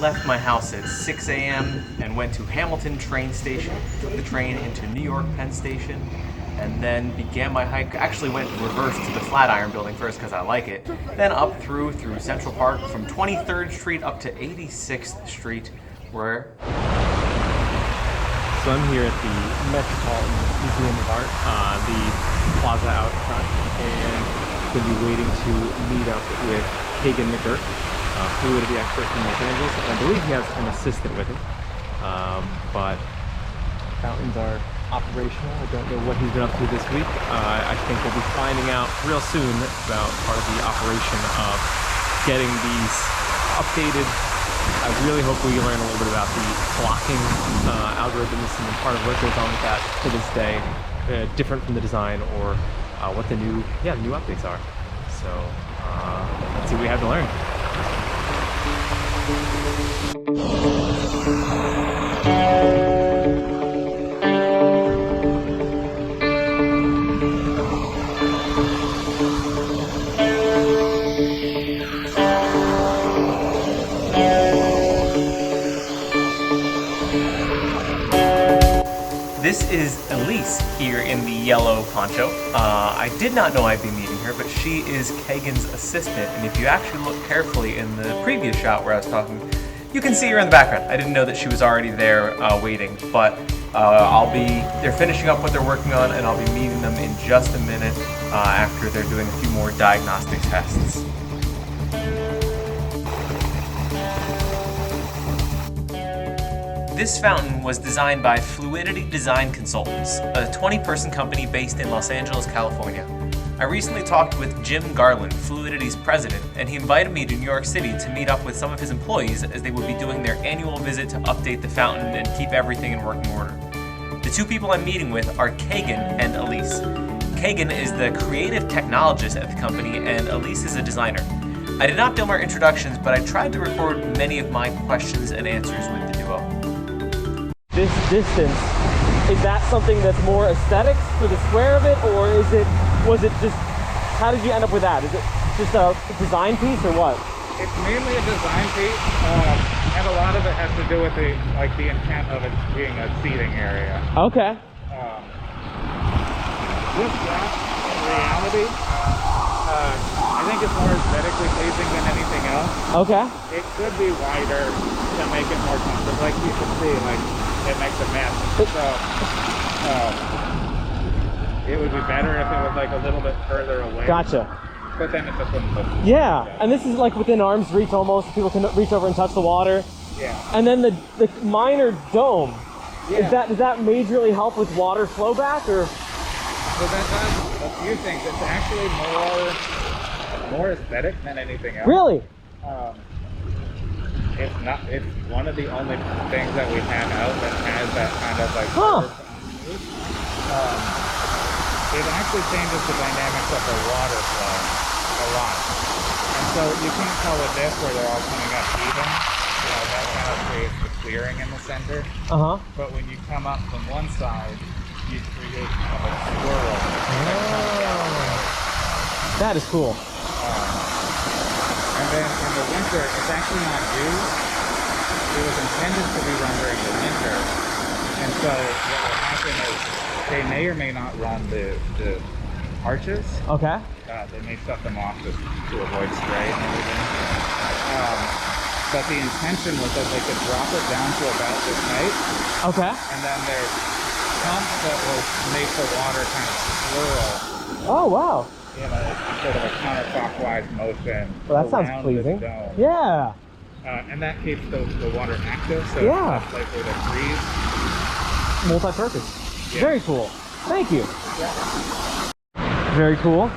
left my house at 6 a.m. and went to Hamilton train station, took the train into New York Penn Station, and then began my hike. Actually went reverse to the Flatiron Building first because I like it, then up through Central Park from 23rd Street up to 86th Street, where... So I'm here at the Metropolitan Museum of Art, the plaza out front, and going to be waiting to meet up with Kagan McGurk, fluidity expert from Los Angeles. I believe he has an assistant with him, but fountains are operational. I don't know what he's been up to this week. I think we'll be finding out real soon about part of the operation of getting these updated. I really hope we learn a little bit about the blocking algorithms and part of what goes on with that to this day, different from the design, or what the new updates are. So let's see what we have to learn. This is Elise here in the yellow poncho. I did not know I'd be meeting her, but she is Kagan's assistant, and if you actually look carefully in the previous shot where I was talking, you can see her in the background. I didn't know that she was already there waiting, but they're finishing up what they're working on, and I'll be meeting them in just a minute after they're doing a few more diagnostic tests. This fountain was designed by Fluidity Design Consultants, a 20-person company based in Los Angeles, California. I recently talked with Jim Garland, Fluidity's president, and he invited me to New York City to meet up with some of his employees as they would be doing their annual visit to update the fountain and keep everything in working order. The two people I'm meeting with are Kagan and Elise. Kagan is the creative technologist at the company, and Elise is a designer. I did not film our introductions, but I tried to record many of my questions and answers with the duo. This distance, is that something that's more aesthetics for the square of it, or was it just, how did you end up with that? Is it just a design piece or what? It's mainly a design piece, and a lot of it has to do with the intent of it being a seating area. Okay. This glass, in reality, I think it's more aesthetically pleasing than anything else. Okay. It could be wider to make it more comfortable. Like you can see, it makes a mess. So it would be better if it was a little bit further away. Gotcha. But then it just wouldn't look. Yeah, and this is within arm's reach almost. People can reach over and touch the water. Yeah. And then the minor dome. Yeah. Does that majorly help with water flow back, or? So that does a few things. It's actually more aesthetic than anything else. Really? It's one of the only things that we have out that has that kind of it actually changes the dynamics of the water flow a lot. And so you can't tell with this where they're all coming up even. That kind of creates the clearing in the center. Uh-huh. But when you come up from one side, you create kind of a swirl. That is cool. And then in the winter, it's actually not used. It was intended to be run during the winter. And so what will happen is they may or may not run the arches. Okay. They may shut them off to avoid spray and everything. But the intention was that they could drop it down to about this height. Okay. And then there's pumps that will make the water kind of swirl. Oh, wow. Sort of a counterclockwise motion. Well, that sounds pleasing. Yeah. And that keeps the water active, so yeah. it's less likely to freeze. Multi-purpose. Yeah. Very cool. Thank you. Yeah. Very cool.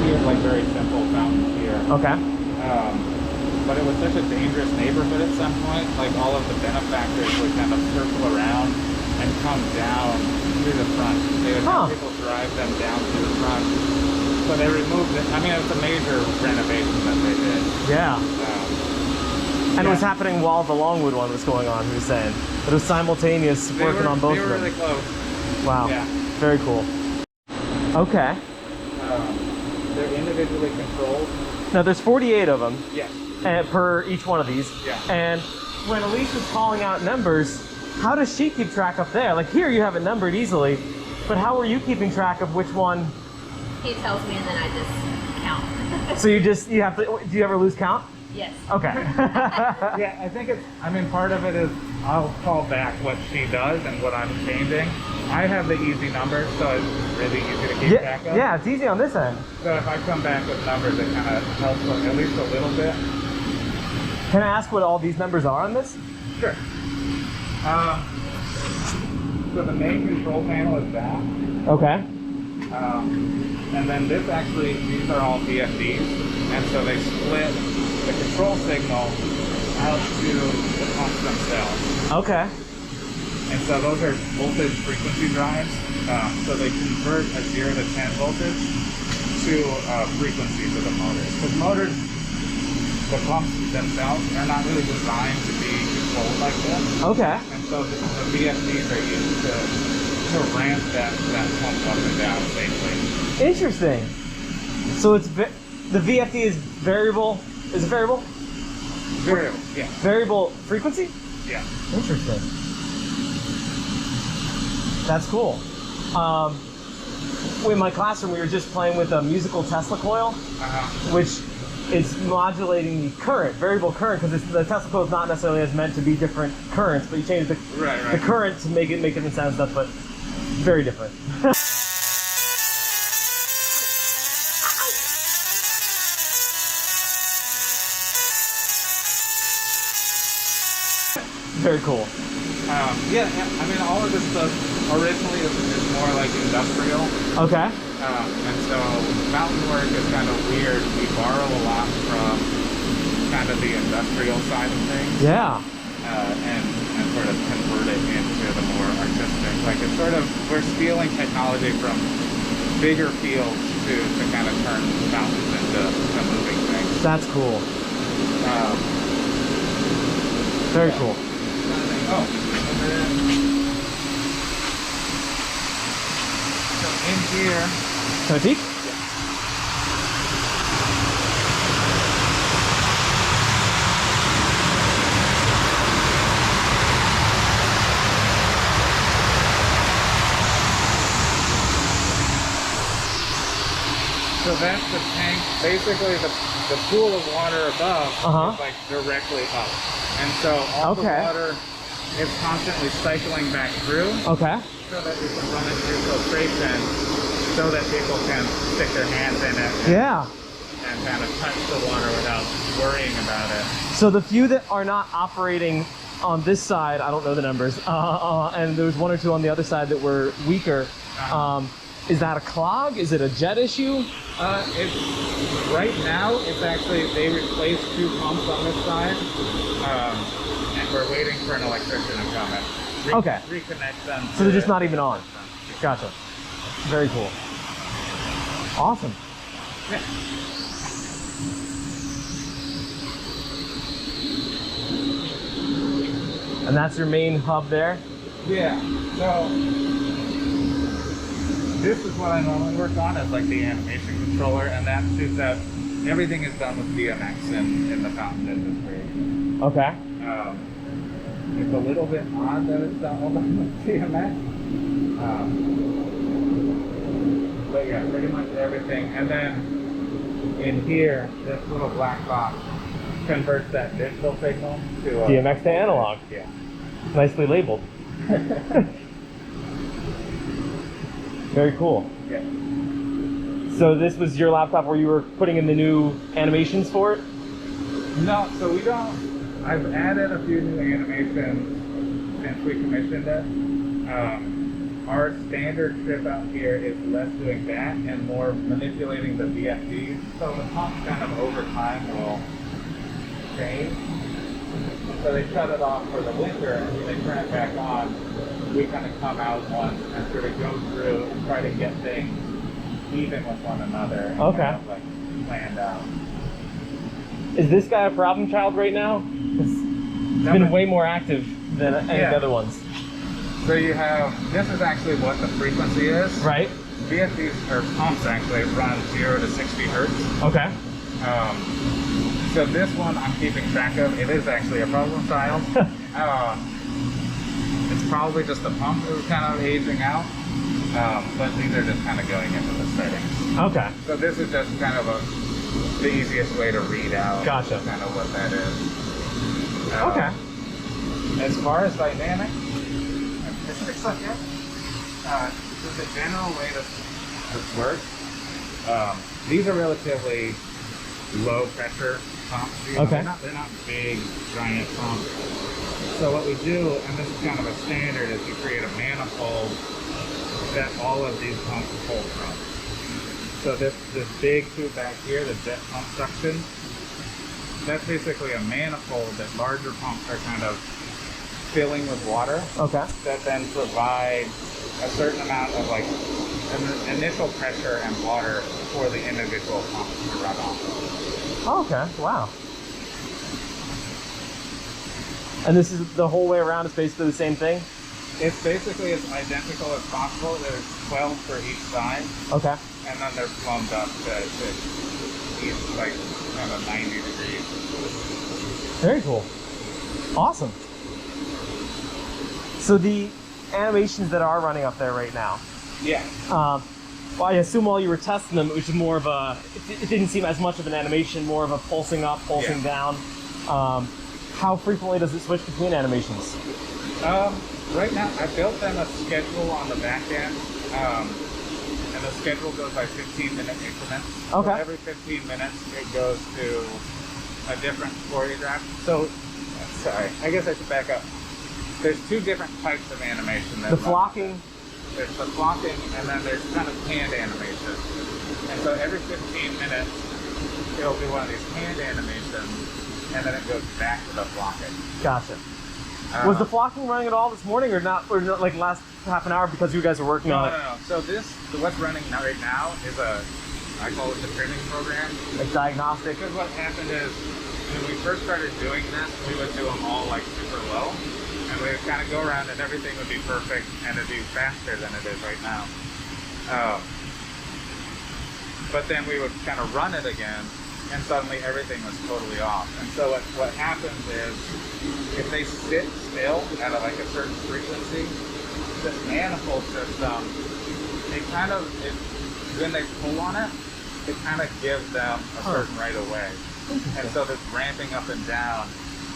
Here's very simple fountains here. Okay. But it was such a dangerous neighborhood at some point. All of the benefactors would kind of circle around and come down through the front. They would have people drive them down through the front. So they removed it. I mean, it was a major renovation that they did. Yeah. And it was happening while the Longwood one was going on, he was saying. It was simultaneous working on both of them. They were really close. Wow. Yeah. Very cool. Okay. The they're individually controlled. Now there's 48 of them. Yes. Per each one of these. Yeah. And when Elise is calling out numbers, how does she keep track up there? Like here you have it numbered easily, but how are you keeping track of which one? He tells me and then I just count. So you have to, do you ever lose count? Yes. Okay. Yeah, I think part of it is I'll call back what she does and what I'm changing. I have the easy number, so it's really easy to keep track of. Yeah, it's easy on this end. So if I come back with numbers, it kind of helps at least a little bit. Can I ask what all these numbers are on this? Sure. So the main control panel is that. Okay. And then these are all VFDs, and so they split the control signal out to the pumps themselves. Okay. And so those are voltage frequency drives, so they convert a 0 to 10 voltage to frequencies of the motors. Because motors, the pumps themselves are not really designed to be controlled like this. Okay. And so the VFDs are used to ramp that pump up and down safely. Interesting. So it's the VFD is variable. Is it variable? Variable, yeah. Variable frequency? Yeah. Interesting. That's cool. In my classroom, we were just playing with a musical Tesla coil, which is modulating the current, variable current, because the Tesla coil is not necessarily as meant to be different currents, but you change the current to make different sound stuff, but very different. Very cool. Yeah, I mean, all of this stuff originally is more like industrial. Okay. And so mountain work is kind of weird. We borrow a lot from kind of the industrial side of things. Yeah. And sort of convert it into the more artistic. Like it's sort of, we're stealing technology from bigger fields to kind of turn mountains into moving things. That's cool. Very cool. Oh, and then so in here. Can I peek? So that's the tank. Basically, the pool of water above is like directly up, and so all the water is constantly cycling back through. Okay. So that we can run it through filtration, so that people can stick their hands in it. And kind of touch the water without worrying about it. So the few that are not operating on this side, I don't know the numbers, and there was one or two on the other side that were weaker. Is that a clog? Is it a jet issue? Right now, it's actually, they replaced 2 pumps on this side, and we're waiting for an electrician to come and reconnect them. So they're just not even on. Gotcha. Very cool. Awesome. Yeah. And that's your main hub there? Yeah. So this is what I normally work on, is like the animation controller, and that shoots out, everything is done with DMX in the Fountain industry. Okay. It's a little bit odd that it's not all done with DMX. But yeah, pretty much everything. And then in here, this little black box converts that digital signal to DMX to analog. Yeah. Nicely labeled. Very cool. Yeah. So this was your laptop where you were putting in the new animations for it? No, so we don't. I've added a few new animations since we commissioned it. Our standard trip out here is less doing that and more manipulating the VFDs. So the pump kind of over time will change. So they shut it off for the winter, and when they turn it back on, we kind of come out once and sort of go through and try to get things even with one another. And kind of like planned out. Is this guy a problem child right now? He's been way more active than any of the other ones. So you have, this is actually what the frequency is. Right. VFDs or pumps actually run 0 to 60 hertz. Okay. So this one I'm keeping track of. It is actually a problem child. It's probably just the pump is kind of aging out, but these are just kind of going into the settings. Okay. So this is just kind of the easiest way to read out Gotcha. kind of what that is. Okay. As far as dynamic, just a the general way this works. These are relatively low pressure pumps. Okay. They're not big, giant pumps. So what we do, and this is kind of a standard, is we create a manifold that all of these pumps pull from. So this big tube back here, the jet pump suction, that's basically a manifold that larger pumps are kind of filling with water. Okay. That then provide a certain amount of like an initial pressure and water for the individual pumps to run off. Oh, okay. Wow. And this is the whole way around is basically the same thing? It's basically as identical as possible. There's 12 for each side. Okay. And then they're plumbed up to each like kind of 90 degrees. Very cool. Awesome. So the animations that are running up there right now, Yeah. well, I assume while you were testing them, it was just more of a, it didn't seem as much of an animation, more of a pulsing up, pulsing down. How frequently does it switch between animations? Right now, I built them a schedule on the back end, and the schedule goes by 15-minute increments. Okay. So every 15 minutes, it goes to a different choreograph. So, sorry, I guess I should back up. There's two different types of animation. The flocking. There's the flocking, and then there's kind of hand animation. And so every 15 minutes, it'll do one of these hand animations, and then it goes back to the flocking. Gotcha. Was the flocking running at all this morning, or not like last half an hour because you guys were working on it? No. So what's running right now is I call it the trimming program. Like diagnostic? Because what happened is, when we first started doing this, we would do them all like super low. And we would kind of go around and everything would be perfect and it'd be faster than it is right now. But then we would kind of run it again and suddenly everything was totally off. And so what happens is, if they sit still at like a certain frequency, this manifold system, when they pull on it, it kind of gives them a certain right of way. And so this ramping up and down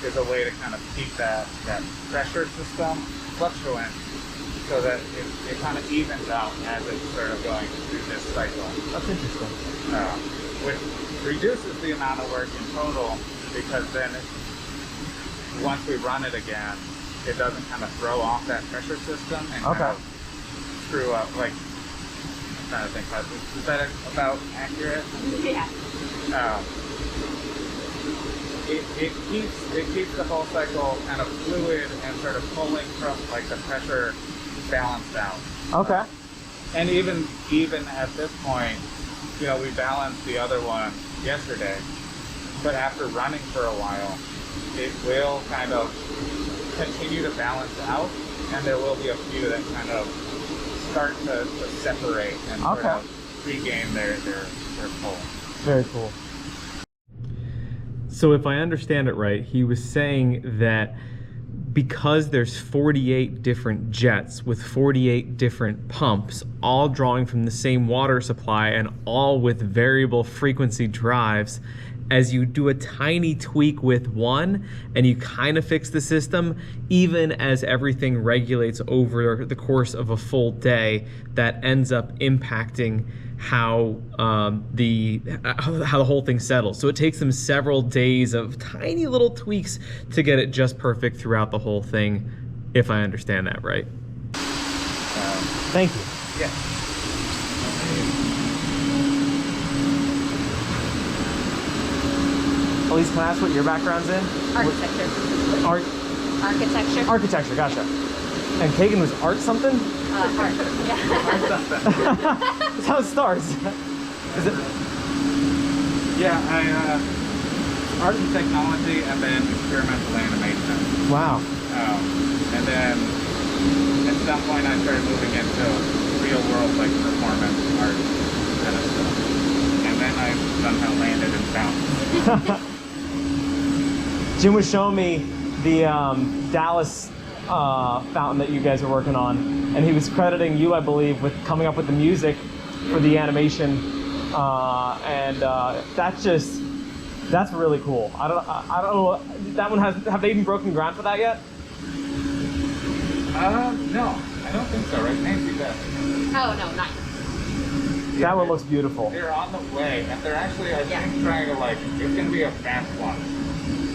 is a way to kind of keep that pressure system fluctuant so that it kind of evens out as it's sort of going through this cycle. That's interesting. Which reduces the amount of work in total, because then once we run it again, it doesn't kind of throw off that pressure system and kind of screw up. Like, I'm trying to think about this. Is that about accurate? Yeah. It keeps the whole cycle kind of fluid and sort of pulling from like the pressure balanced out. Okay. And even at this point, you know, we balanced the other one yesterday, but after running for a while, it will kind of continue to balance out, and there will be a few that kind of start to separate and sort of regain their pull. Very cool. So if I understand it right, he was saying that because there's 48 different jets with 48 different pumps, all drawing from the same water supply and all with variable frequency drives, as you do a tiny tweak with one and you kind of fix the system, even as everything regulates over the course of a full day, that ends up impacting how the whole thing settles. So it takes them several days of tiny little tweaks to get it just perfect throughout the whole thing, if I understand that right. Thank you. Yeah. Elise, can I ask what your background's in? Architecture. Architecture. Architecture, gotcha. And Kagan was art something? Art. Yeah. That's how it starts. Is it? Yeah, art and technology, and then experimental animation. Wow. And then at some point I started moving into real world like performance art kind of stuff. And then I somehow landed in fountains. Jim was showing me the Dallas fountain that you guys are working on, and he was crediting you, I believe, with coming up with the music for the animation, and that's really cool. I don't know, that one have they even broken ground for that yet? No, I don't think so, right? Nancy does. Oh, no, not yet. That one looks beautiful. They're on the way, and they're actually, I think, trying to like, it's gonna be a fast one,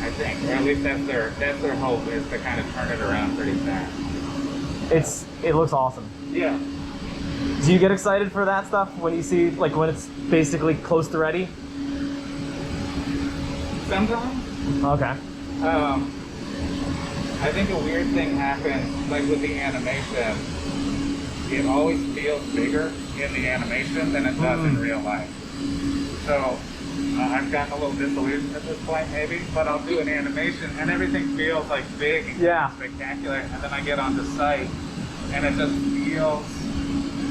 I think, or at least that's their hope, is to kind of turn it around pretty fast. It looks awesome. Yeah. Do you get excited for that stuff when you see, like, when it's basically close to ready? Sometimes. Okay. I think a weird thing happens, like with the animation, it always feels bigger in the animation than it does in real life. So I've gotten a little disillusioned at this point maybe, but I'll do an animation and everything feels like big and spectacular, and then I get onto site and it just feels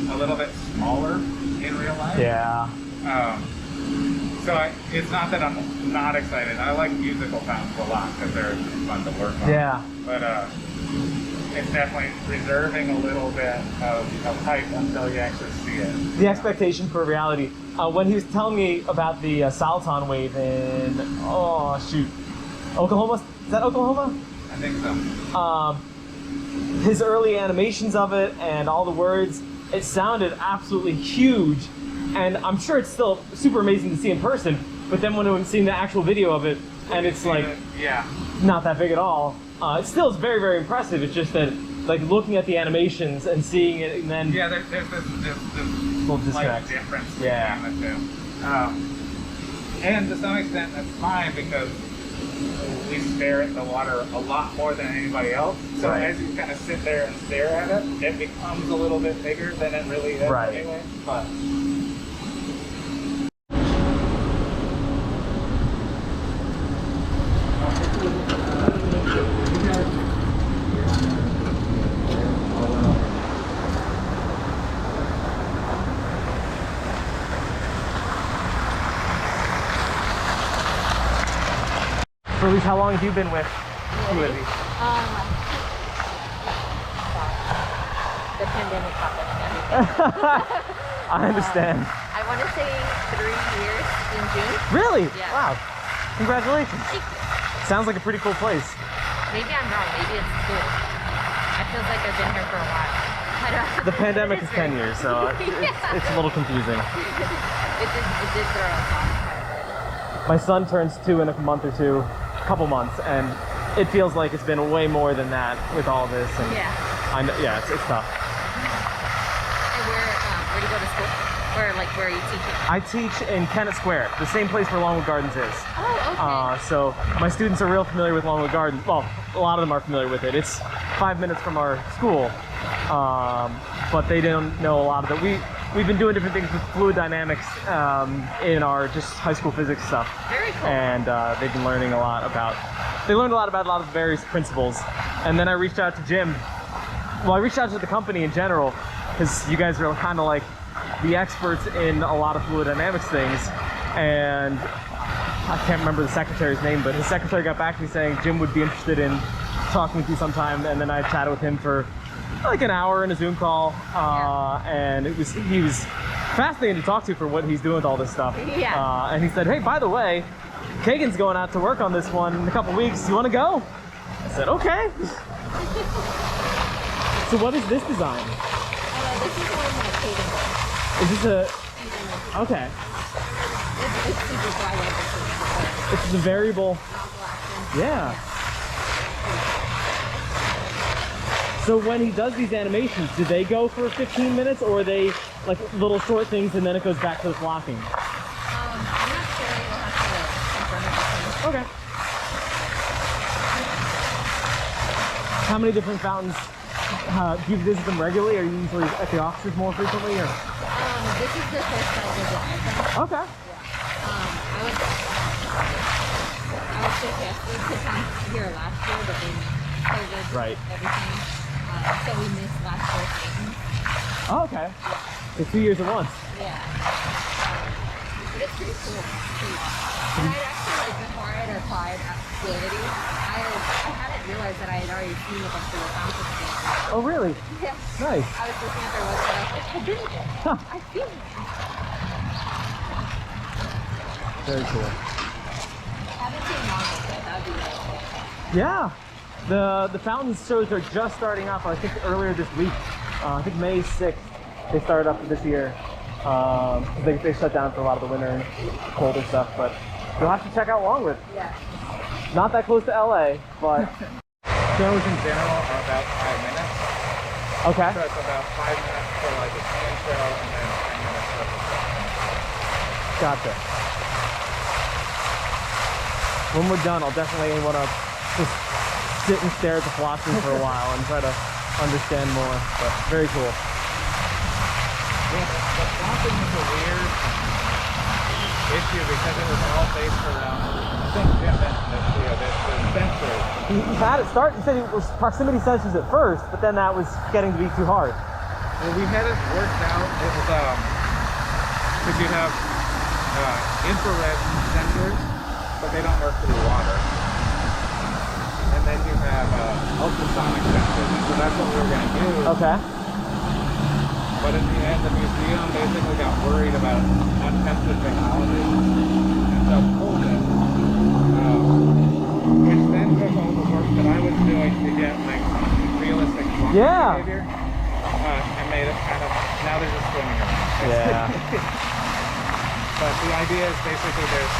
a little bit smaller in real life. Yeah. So it's not that I'm not excited. I like musical fountains a lot because they're fun to work on. Yeah. But it's definitely reserving a little bit of hype until you actually see it. The expectation for reality. When he was telling me about the Salton wave in, Oklahoma? Is that Oklahoma? I think so. His early animations of it and all the words, it sounded absolutely huge. And I'm sure it's still super amazing to see in person, but then when I'm seeing the actual video of it, and it's like, not that big at all, it still is very, very impressive. It's just that, like, looking at the animations and seeing it, and then there's this little disconnect. Like, difference between the two. And to some extent, that's fine because we stare at the water a lot more than anybody else. So as you kind of sit there and stare at it, it becomes a little bit bigger than it really is anyway. But Felice, how long have you been with Fluidity? The pandemic happened and everything. I understand. I want to say 3 years in June. Really? Yeah. Wow. Congratulations. Thank you. Sounds like a pretty cool place. Maybe I'm wrong. Maybe it's cool. I feel like I've been here for a while. I don't The pandemic is 10 years, so it's a little confusing. It did throw us off. My son turns 2 in a month or two, couple months, and it feels like it's been way more than that with all this. And it's tough. And where do you go to school? Or like where are you teaching? I teach in Kennett Square, the same place where Longwood Gardens is. Oh, okay. So my students are real familiar with Longwood Gardens. Well, a lot of them are familiar with it. It's 5 minutes from our school, but they don't know a lot of it. We've been doing different things with fluid dynamics in our just high school physics stuff. Very cool. And they've been learning a lot about, a lot of the various principles. And then I reached out to Jim. Well, I reached out to the company in general, because you guys are kind of like the experts in a lot of fluid dynamics things. And I can't remember the secretary's name, but his secretary got back to me saying Jim would be interested in talking with you sometime. And then I chatted with him for like an hour in a Zoom call, and he was fascinating to talk to for what he's doing with all this stuff. Yeah. And he said, hey, by the way, Kagan's going out to work on this one in a couple weeks. You want to go? I said, okay. So what is this design? This is one of my Kagan books. Is this okay. It's super dry. It's the variable. Yeah. So when he does these animations, do they go for 15 minutes, or are they like little short things and then it goes back to the flocking? I'm not sure. You'll have to confirm it with me. Okay. How many different fountains? Do you visit them regularly? Are you usually at the offices more frequently? Or? This is the first time I visit Icon. Okay. I was suggested to come here last year, but then COVID, everything. So we missed last 4 seasons. Oh, okay. So 2 years at once. Yeah. But it's pretty cool. And I'd actually, like, before I had applied at Fluidity, I hadn't realized that I had already seen a bunch of the fountain standards. Oh, really? Yeah. Nice. I was looking at their website. I was like, I've been there. Huh. I've been there. Very cool. I haven't seen Monmouth yet. That would be really cool. Yeah. The fountain shows are just starting up, I think, earlier this week. I think May 6th they started up this year. They shut down for a lot of the winter and colder stuff, but you'll have to check out Longwood. Yeah. Not that close to LA, but Shows in general are about 5 minutes. okay. So it's about 5 minutes for like a fan show and then 10 minutes for the show. Gotcha. When we're done, I'll definitely want to just sit and stare at the philosophy for a while and try to understand more. But very cool. Yeah, the flopping is a weird issue because it was all based around, I think Jim mentioned this too, the sensors. He had it start. He said it was proximity sensors at first, but then that was getting to be too hard. Well, we had it worked out. It was because you have infrared sensors, but they don't work through water. And then you have ultrasonic sensors, so that's what we were going to use. Okay. But in the end, the museum basically got worried about untested technology, and so pulled it. Which then took all the work that I was doing to get like realistic behavior, and made it kind of, now they're just swimming around. Yeah. But the idea is basically there's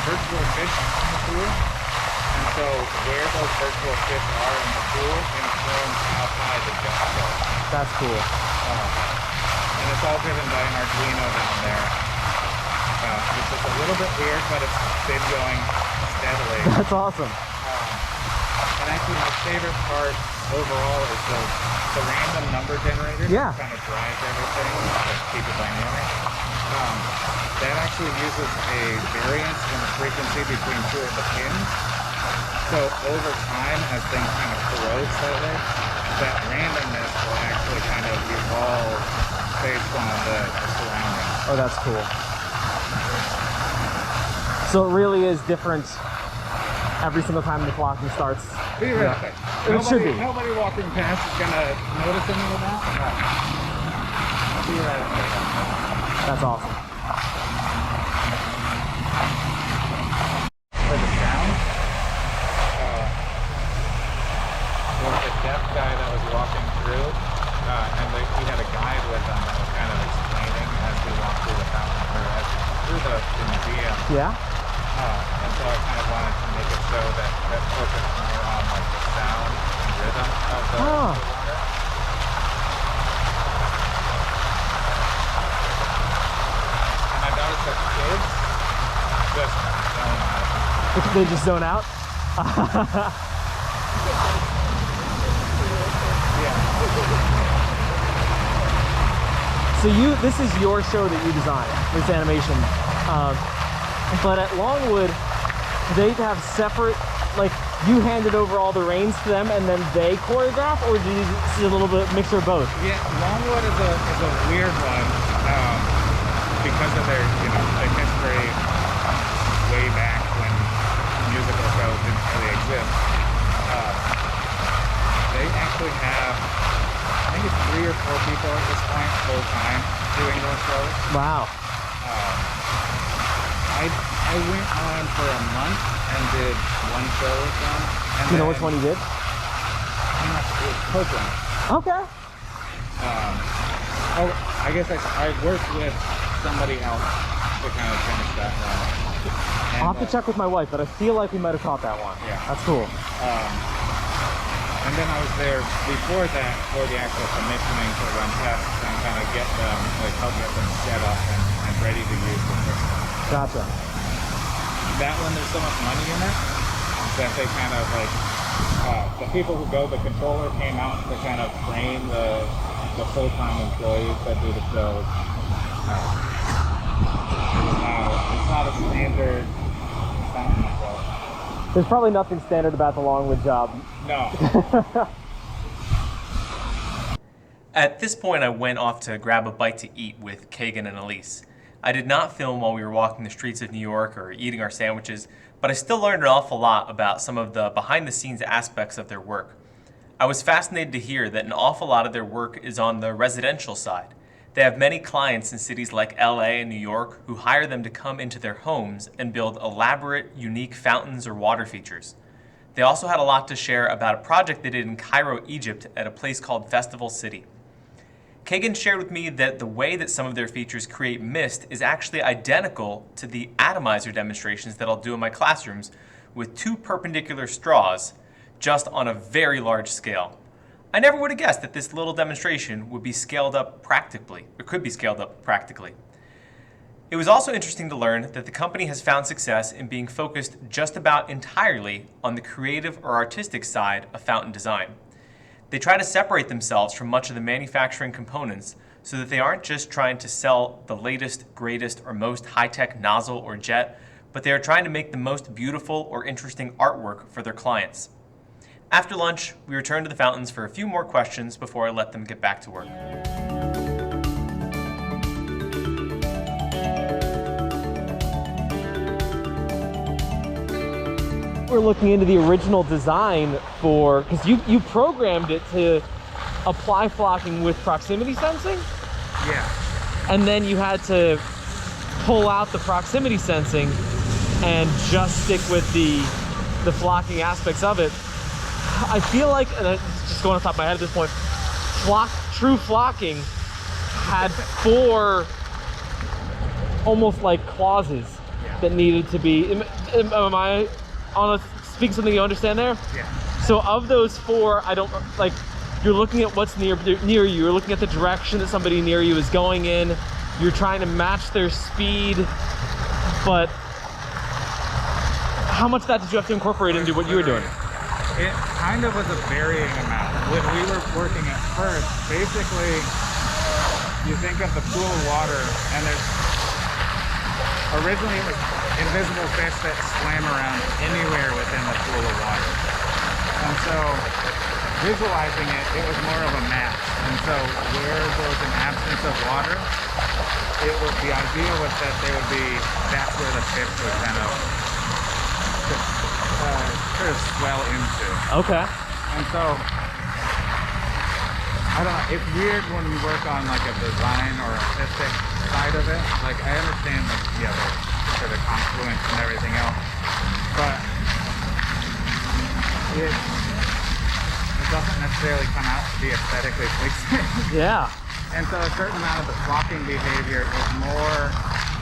virtual fish in the pool, and so where those virtual fish are in the pool informs how high the jump goes. That's cool. And it's all driven by an Arduino down there, which is a little bit weird, but it's been going steadily. That's awesome. And actually my favorite part overall is the random number generator Yeah. that kind of drives everything to keep it dynamic. That actually uses a variance in the frequency between 2 of the pins. So over time, as things kind of corrode slightly, that randomness will actually kind of evolve based on the surroundings. Oh, that's cool. So it really is different every single time the clocking starts. Theoretically. It should be. Nobody walking past is going to notice any of that. Theoretically. That's awesome. For the sound, there was a deaf guy that was walking through, and we had a guide with him that was kind of explaining as we walked through the fountain, or through the museum. Yeah? And so I kind of wanted to make it so that focused more on like the sound and rhythm of the water. And I noticed that kids just zone out. They just zone out? So this is your show that you designed, this animation. But at Longwood, they have separate, like, you handed over all the reins to them and then they choreograph, or do you see a little bit mixture of both? Yeah, Longwood is a weird one because of their, the history way back when musical shows didn't really exist. They actually have, I think it's 3 or 4 people at this point full time doing those shows. Wow. I went on for a month and did 1 show with them. And Do you know which one you did? It was Copeland. Okay. I guess I worked with somebody else to kind of finish that one. And, I'll have to check with my wife, but I feel like we might have caught that one. Yeah. That's cool. And then I was there before that for the actual commissioning to run tests and kind of get them, like help get them set up and ready to use the system. Gotcha. That one, there's so much money in it that they kind of like, the people who go, the controller came out to kind of train the full-time employees that do the shows. It's not a standard fountain show. There's probably nothing standard about the Longwood job. No. At this point, I went off to grab a bite to eat with Kagan and Elise. I did not film while we were walking the streets of New York or eating our sandwiches, but I still learned an awful lot about some of the behind-the-scenes aspects of their work. I was fascinated to hear that an awful lot of their work is on the residential side. They have many clients in cities like LA and New York who hire them to come into their homes and build elaborate, unique fountains or water features. They also had a lot to share about a project they did in Cairo, Egypt at a place called Festival City. Kagan shared with me that the way that some of their features create mist is actually identical to the atomizer demonstrations that I'll do in my classrooms with 2 perpendicular straws, just on a very large scale. I never would have guessed that this little demonstration would be scaled up practically, or could be scaled up practically. It was also interesting to learn that the company has found success in being focused just about entirely on the creative or artistic side of fountain design. They try to separate themselves from much of the manufacturing components so that they aren't just trying to sell the latest, greatest, or most high-tech nozzle or jet, but they are trying to make the most beautiful or interesting artwork for their clients. After lunch, we returned to the fountains for a few more questions before I let them get back to work. We're looking into the original design for, because you programmed it to apply flocking with proximity sensing, Yeah. and then you had to pull out the proximity sensing and just stick with the flocking aspects of it. I feel like, and it's just going off the top of my head at this point, true flocking had 4 almost like clauses that needed to be. Am I on speaking something you understand there? Yeah. So of those 4, I don't like. You're looking at what's near you. You're looking at the direction that somebody near you is going in. You're trying to match their speed, but how much of that did you have to incorporate into what you were doing? It kind of was a varying amount. When we were working at first, basically, you think of the pool of water, and there's originally it was invisible fish that swam around anywhere within the pool of water. And so, visualizing it, it was more of a map. And so, where there was an absence of water, the idea was that that's where the fish would kind of sort of swell into. Okay. And so, I don't know, it's weird when we work on like a design or artistic side of it. Like, I understand the sort of confluence and everything else, but it doesn't necessarily come out to be aesthetically pleasing. Yeah. And so a certain amount of the flocking behavior is more,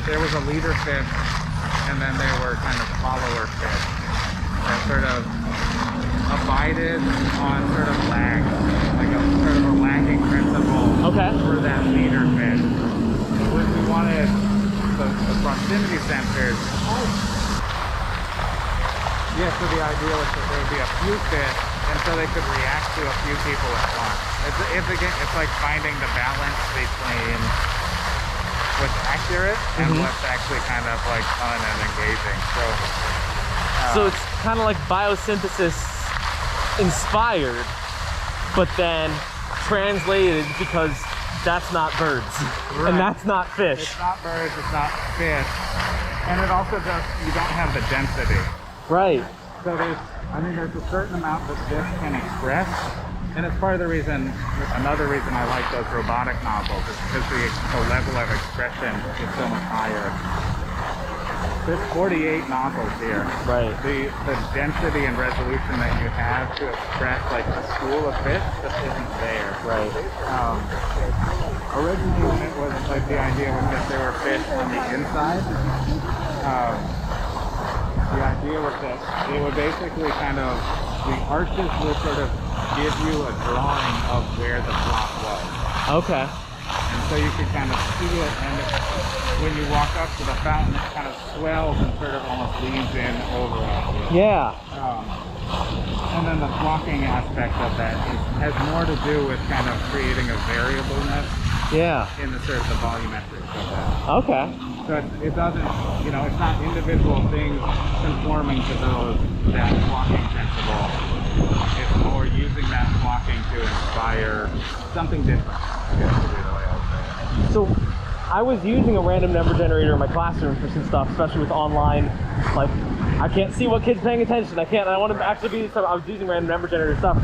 there was a leader fish, and then there were kind of follower fish that sort of abided on sort of lag, like a sort of a lagging principle for that leader fish. We wanted the proximity sensors. Yeah, so the idea was that there would be a few fish, and so they could react to a few people at once. It's like finding the balance between what's accurate and what's actually kind of like fun and engaging. So it's kind of like biosynthesis inspired, but then translated because that's not birds and that's not fish. It's not birds, it's not fish, and it also you don't have the density. Right. So there's a certain amount that this can express, and it's part of the reason, another reason I like those robotic nozzles is because the level of expression is so much higher. There's 48 nozzles here. Right. The density and resolution that you have to express like a school of fish just isn't there. Right. Originally, it was like the idea was that there were fish on the inside. The idea was that it would basically kind of, the arches would sort of give you a drawing of where the flock was. Okay. And so you could kind of see it, and when you walk up to the fountain, it kind of swells and sort of almost leans in over it. Yeah. And then the flocking aspect of that has more to do with kind of creating a variableness in the sort of the volumetrics of that. Okay. So it doesn't, it's not individual things conforming to that flocking principle. it's more using that flocking to inspire something different, I guess would be the way I would say it. So I was using a random number generator in my classroom for some stuff, especially with online. Like, I can't see what kids paying attention. I want to actually be, so I was using random number generator stuff.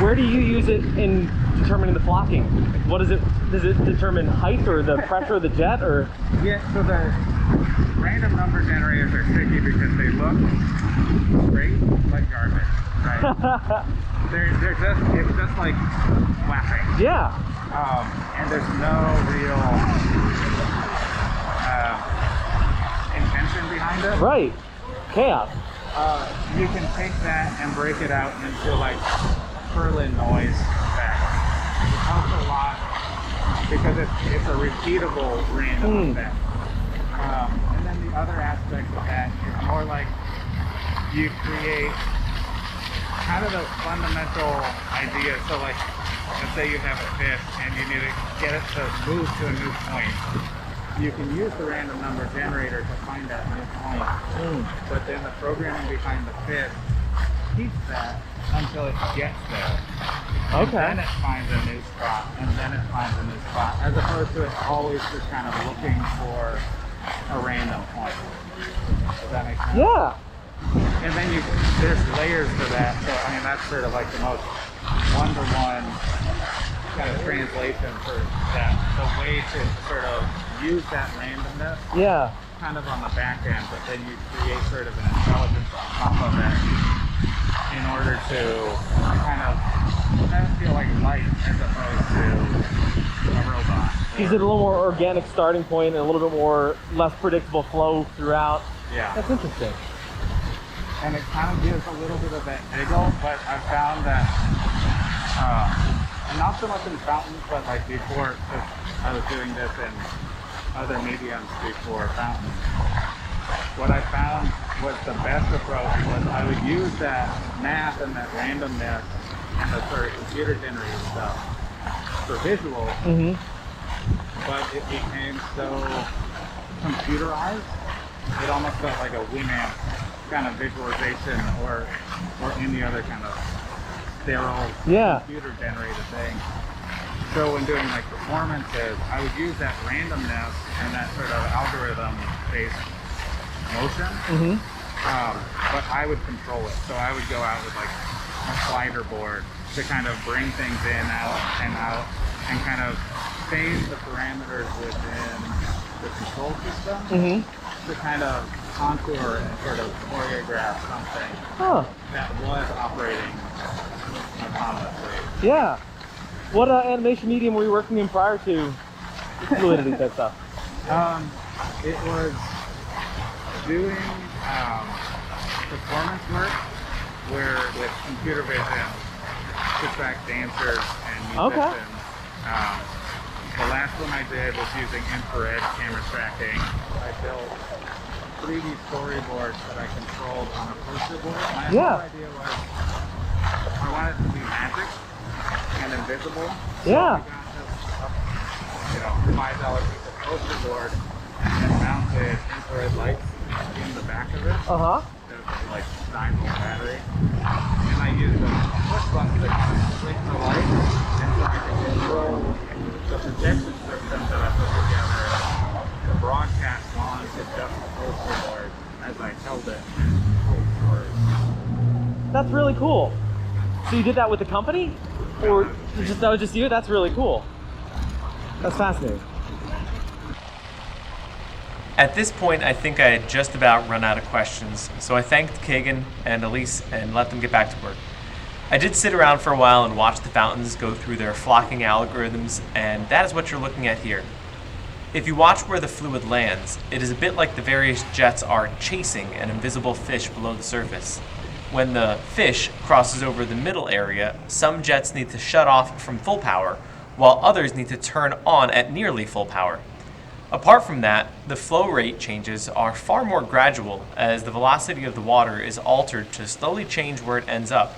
Where do you use it in determining the flocking? What is it? Does it determine height or the pressure of the jet, or? Yeah, so the random number generators are tricky because they look great like garbage, right? It's just like flapping. Yeah. And there's no real intention behind it. Right. Chaos. You can take that and break it out into like Berlin noise effect. It helps a lot because it's a repeatable random effect. And then the other aspect of that is more like you create kind of a fundamental idea. So like, let's say you have a fish and you need to get it to move to a new point. You can use the random number generator to find that new point, but then the programming behind the fish keeps that until it gets there. Okay. And then it finds a new spot, and then it finds a new spot, as opposed to it always just kind of looking for a random point. Does that make sense? Yeah. And then there's layers to that, so I mean that's sort of like the most one-to-one kind of translation for that, the way to sort of use that randomness Yeah. kind of on the back end, but then you create sort of an intelligence on top of it in order to kind of feel like light as opposed to a robot. Gives it a little more organic starting point and a little bit more less predictable flow throughout. Yeah. That's interesting. And it kind of gives a little bit of that jiggle, but I found that, and not so much in fountains, but like before, 'cause I was doing this in other mediums before fountains. What I found was the best approach was I would use that math and that randomness and the sort of computer generated stuff for visual, but it became so computerized, it almost felt like a Winamp kind of visualization or any other kind of sterile computer generated thing. So when doing like performances, I would use that randomness and that sort of algorithm based motion, but I would control it. So I would go out with like a slider board to kind of bring things in, out, and kind of change the parameters within the control system to kind of contour and sort of choreograph something that was operating autonomously. Yeah. What animation medium were you working in prior to Fluidity type stuff? It was doing performance work where with computer vision to track dancers and musicians. The last one I did was using infrared camera tracking. I built 3D storyboards that I controlled on a poster board. My whole idea was I wanted it to be magic and invisible. So Yeah. we got this, $5 piece of poster board and mounted infrared lights in the back of it. Like 9-volt battery. And I used a push button to kind of switch the light, and so I could control the projection system that I put together to broadcast onto just the poster board as I held it and told stories. That's really cool. So you did that with the company? Or that was just you? That's really cool. That's fascinating. At this point, I think I had just about run out of questions, so I thanked Kagan and Elise and let them get back to work. I did sit around for a while and watch the fountains go through their flocking algorithms, and that is what you're looking at here. If you watch where the fluid lands, it is a bit like the various jets are chasing an invisible fish below the surface. When the fish crosses over the middle area, some jets need to shut off from full power, while others need to turn on at nearly full power. Apart from that, the flow rate changes are far more gradual as the velocity of the water is altered to slowly change where it ends up.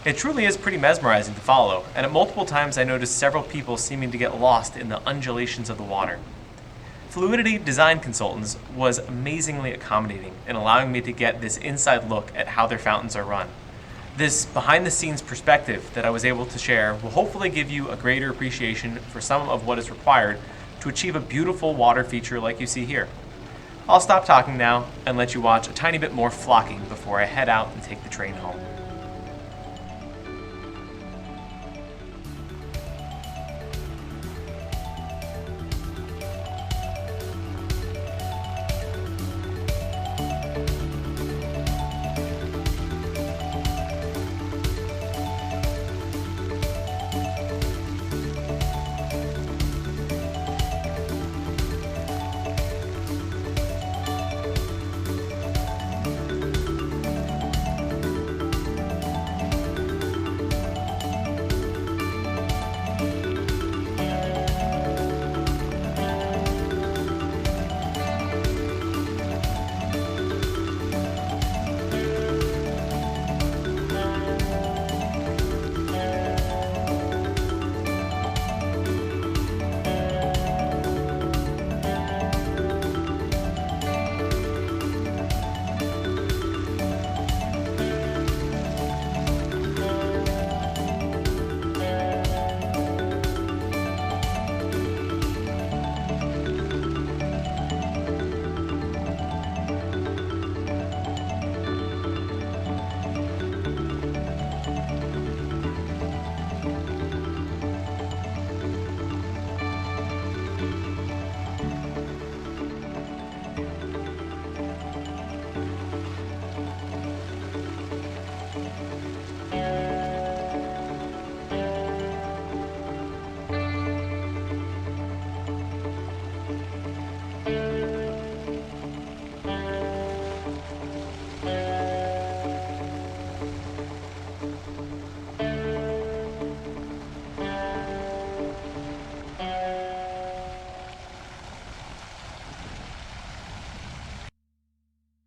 It truly is pretty mesmerizing to follow, and at multiple times I noticed several people seeming to get lost in the undulations of the water. Fluidity Design Consultants was amazingly accommodating in allowing me to get this inside look at how their fountains are run. This behind-the-scenes perspective that I was able to share will hopefully give you a greater appreciation for some of what is required to achieve a beautiful water feature like you see here. I'll stop talking now and let you watch a tiny bit more flocking before I head out and take the train home.